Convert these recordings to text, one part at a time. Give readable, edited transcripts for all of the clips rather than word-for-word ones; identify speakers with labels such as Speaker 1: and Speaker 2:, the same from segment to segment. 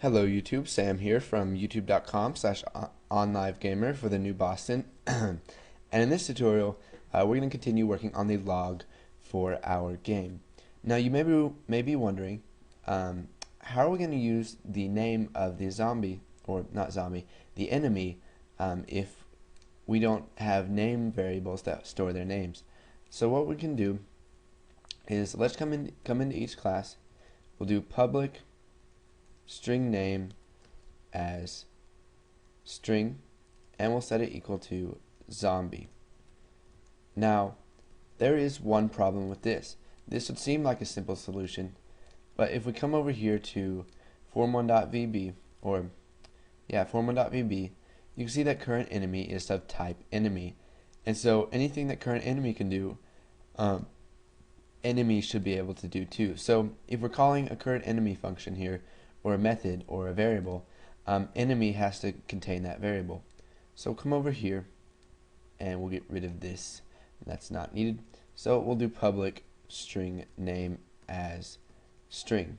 Speaker 1: Hello YouTube, Sam here from youtube.com/onlivegamer for the new Boston. And in this tutorial, we're going to continue working on the log for our game. Now you may be wondering, how are we going to use the name of the zombie, or not zombie, the enemy, if we don't have name variables that store their names. So what we can do is, let's come into each class. We'll do public string name as string, and we'll set it equal to zombie. Now there is one problem with this. This would seem like a simple solution, but if we come over here to form1.vb, form1.vb, you can see that current enemy is of type enemy, and so anything that current enemy can do, enemy should be able to do too. So if we're calling a current enemy function here, or a method, or a variable, enemy has to contain that variable. So come over here and we'll get rid of this. That's not needed. So we'll do public string name as string.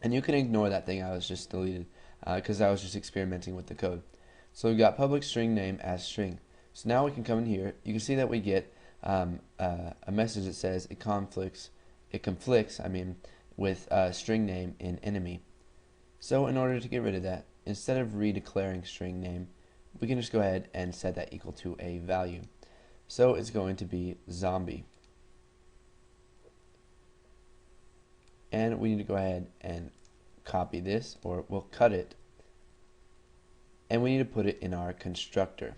Speaker 1: And you can ignore that thing I was just deleted, because I was just experimenting with the code. So we've got public string name as string. So now we can come in here. You can see that we get a message that says it conflicts with string name in enemy. So in order to get rid of that, instead of redeclaring string name, we can just go ahead and set that equal to a value. So it's going to be zombie. And we need to go ahead and copy this, or we'll cut it, and we need to put it in our constructor.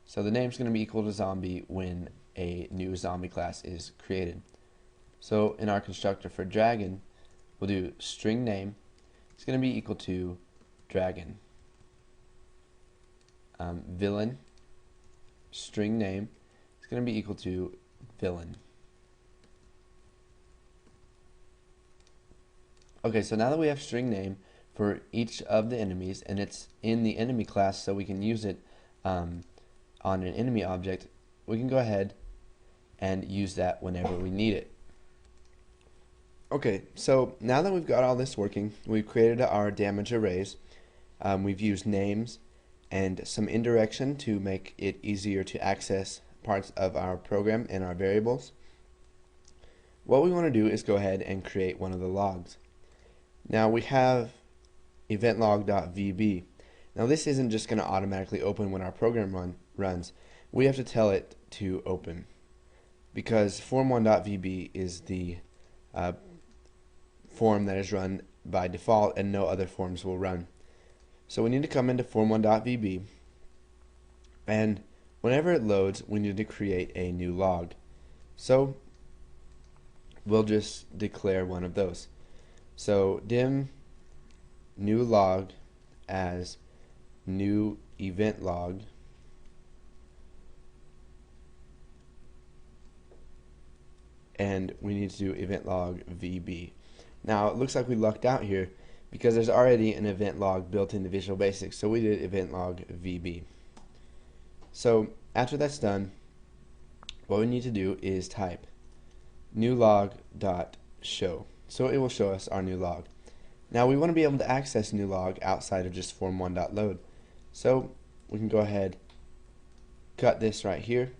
Speaker 1: So the name is going to be equal to zombie when a new zombie class is created. So in our constructor for dragon, we'll do string name. It's going to be equal to dragon. Villain, string name, it's going to be equal to villain. Okay, so now that we have string name for each of the enemies, and it's in the enemy class, so we can use it on an enemy object, we can go ahead and use that whenever we need it. Okay, so now that we've got all this working, we've created our damage arrays. We've used names and some indirection to make it easier to access parts of our program and our variables. What we want to do is go ahead and create one of the logs. Now we have eventlog.vb. Now this isn't just going to automatically open when our program runs. We have to tell it to open, because form1.vb is the form that is run by default, and no other forms will run. So we need to come into form1.vb, and whenever it loads, we need to create a new log. So we'll just declare one of those. So dim new log as new event log, and we need to do event log VB. Now it looks like we lucked out here, because there's already an event log built into Visual Basic, so we did event log VB. So after that's done, what we need to do is type new log dot show, so it will show us our new log. Now we want to be able to access new log outside of just form1.load, so we can go ahead, cut this right here,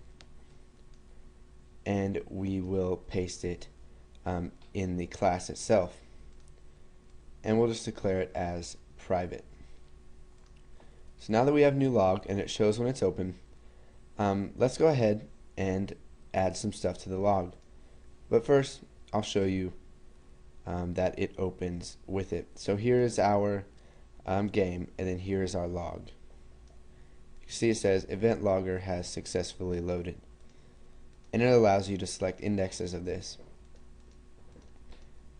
Speaker 1: and we will paste it in the class itself, and we'll just declare it as private. So now that we have new log and it shows when it's open, let's go ahead and add some stuff to the log. But first I'll show you that it opens with it. So here is our game, and then here is our log. You can see it says event logger has successfully loaded, and it allows you to select indexes of this.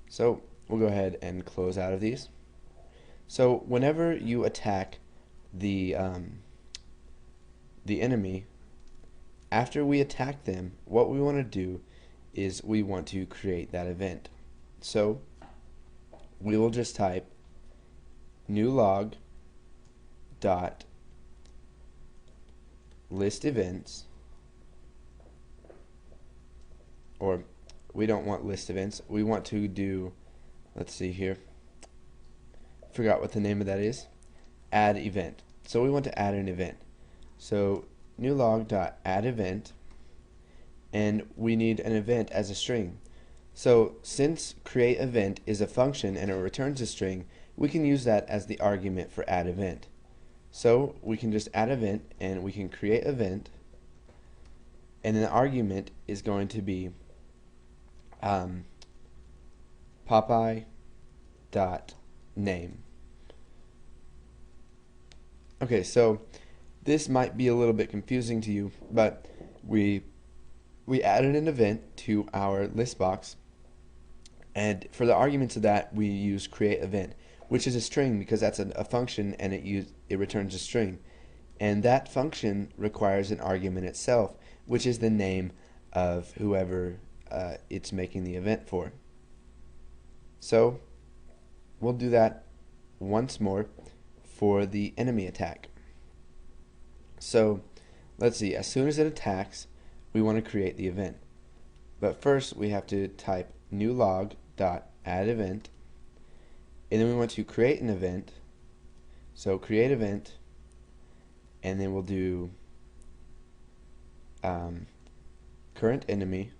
Speaker 1: So we'll go ahead and close out of these. So whenever you attack the enemy, after we attack them, what we want to do is we want to create that event. So we will just type new log dot list events, or we don't want list events, we want to do, let's see here, forgot what the name of that is. Add event. So we want to add an event. So new log.add event, and we need an event as a string. So since create event is a function and it returns a string, we can use that as the argument for add event. So we can just add event and we can create event, and then the argument is going to be Popeye.name. Okay, so this might be a little bit confusing to you, but we added an event to our list box, and for the arguments of that we use create event, which is a string because that's a function and it returns a string, and that function requires an argument itself, which is the name of whoever it's making the event for. So we'll do that once more for the enemy attack. So let's see, as soon as it attacks, we want to create the event. But first we have to type new log.add event, and then we want to create an event. So create event, and then we'll do current enemy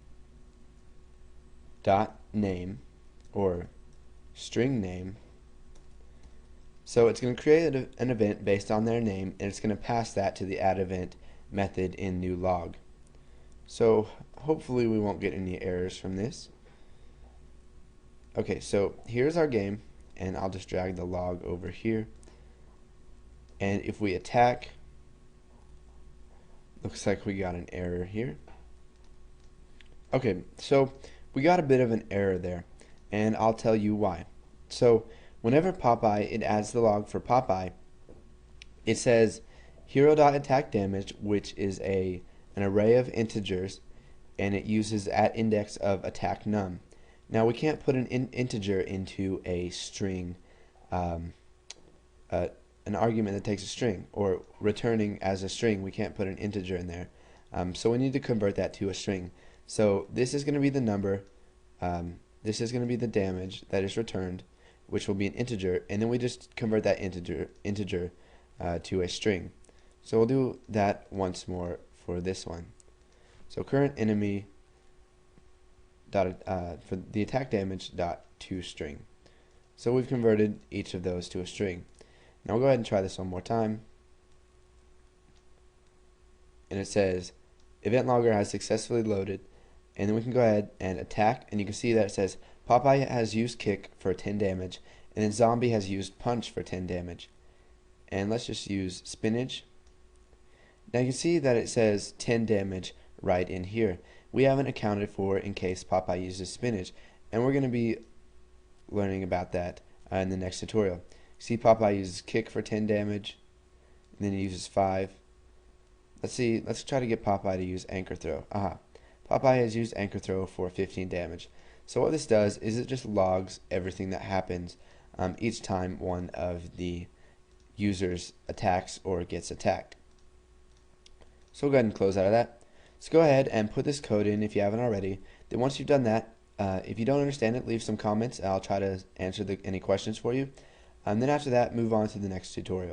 Speaker 1: dot name, or string name. So it's going to create an event based on their name, and it's going to pass that to the add event method in new log. So hopefully we won't get any errors from this. Okay, so here's our game, and I'll just drag the log over here, and if we attack, looks like we got an error here. Okay, so we got a bit of an error there, and I'll tell you why. So whenever Popeye, it adds the log for Popeye, it says hero.attack damage, which is an array of integers, and it uses at index of attack num. Now we can't put an integer into a string, an argument that takes a string, or returning as a string, we can't put an integer in there. So we need to convert that to a string. So this is going to be the number, this is going to be the damage that is returned, which will be an integer, and then we just convert that integer to a string. So we'll do that once more for this one. So current enemy for the attack damage dot to string. So we've converted each of those to a string. Now we'll go ahead and try this one more time. And it says event logger has successfully loaded, and then we can go ahead and attack, and you can see that it says Popeye has used kick for 10 damage, and then zombie has used punch for 10 damage. And let's just use spinach. Now you can see that it says 10 damage right in here. We haven't accounted for in case Popeye uses spinach, and we're going to be learning about that in the next tutorial. See, Popeye uses kick for 10 damage, and then he uses 5. Let's try to get Popeye to use anchor throw. Aha. Popeye has used anchor throw for 15 damage. So what this does is it just logs everything that happens each time one of the users attacks or gets attacked. So we'll go ahead and close out of that. So go ahead and put this code in if you haven't already. Then once you've done that, if you don't understand it, leave some comments. I'll try to answer any questions for you. And then after that, move on to the next tutorial.